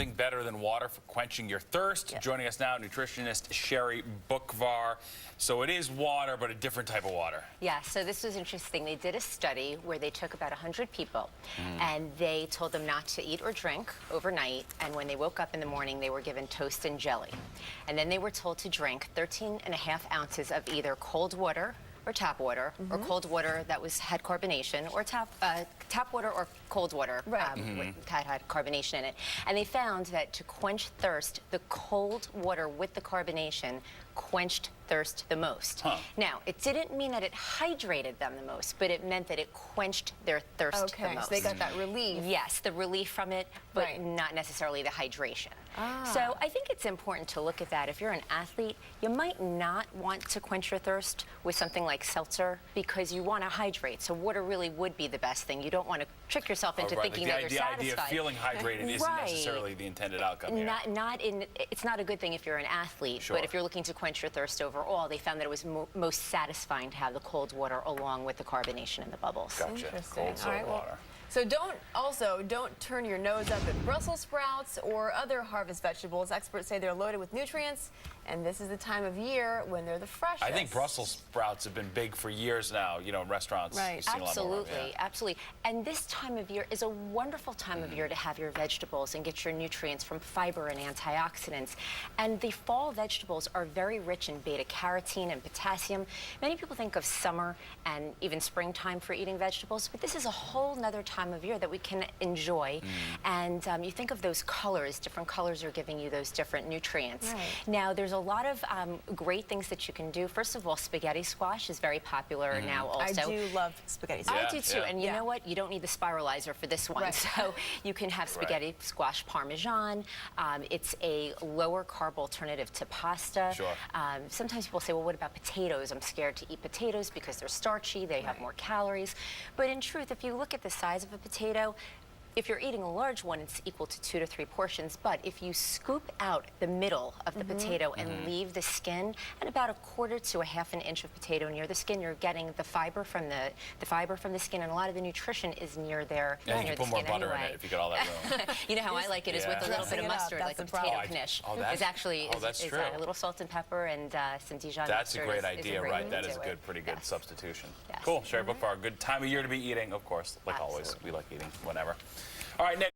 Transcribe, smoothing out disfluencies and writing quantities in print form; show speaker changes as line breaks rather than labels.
something better than water for quenching your thirst.
Yep.
Joining us now, nutritionist Sherry Bookvar. So it is water, but a different type of water.
Yeah, so this was interesting. They did a study where they took about 100 people and they told them not to eat or drink overnight, and when they woke up in the morning they were given toast and jelly. And then they were told to drink 13.5 ounces of either cold water or tap water, or cold water that had carbonation, or tap water or cold water had carbonation in it. And they found that to quench thirst, the cold water with the carbonation quenched thirst the most. Now, it didn't mean that it hydrated them the most, but it meant that it quenched their thirst the most.
So they got that relief.
Yes, the relief from it, but not necessarily the hydration. So I think it's important to look at that. If you're an athlete, you might not want to quench your thirst with something like seltzer because you want to hydrate. So water really would be the best thing. You don't want to trick yourself into thinking that you're satisfied.
The idea of feeling hydrated isn't necessarily the intended outcome here.
It's not a good thing if you're an athlete, but if you're looking to quench your thirst overall, they found that it was most satisfying to have the cold water along with the carbonation and the bubbles.
Gotcha.
Interesting.
Cold soda water.
So don't turn your nose up at Brussels sprouts or other harvest vegetables. Experts say they're loaded with nutrients, and this is the time of year when they're the freshest.
I think Brussels sprouts have been big for years now, you know, in restaurants.
Right.
Absolutely, absolutely. And this time of year is a wonderful time of year to have your vegetables and get your nutrients from fiber and antioxidants. And the fall vegetables are very rich in beta-carotene and potassium. Many people think of summer and even springtime for eating vegetables, but this is a whole nother time of year that we can enjoy. And you think of those colors, different colors are giving you those different nutrients. Now, there's a lot of great things that you can do. First of all, spaghetti squash is very popular now also.
I do love spaghetti squash.
I do too, and you know what? You don't need the spiralizer for this one. So you can have spaghetti squash parmesan. It's a lower carb alternative to pasta. Sometimes people say, well, what about potatoes? I'm scared to eat potatoes because they're starchy, they have more calories. But in truth, if you look at the size of a potato, if you're eating a large one, it's equal to 2 to 3 portions. But if you scoop out the middle of the potato and leave the skin, and about 1/4 to 1/2 inch of potato near the skin, you're getting the fiber from the skin, and a lot of the nutrition is near there.
Yeah, you can put more butter in it if you get all that room.
You know how I like it is with a little bit of mustard, like a potato knish. It's actually a little salt and pepper and some Dijon mustard.
That's a great idea, right? That is
a
pretty good substitution. Cool. Sherry Bookvar, good time of year to be eating, of course. Like always, we like eating whenever. All right, Nick.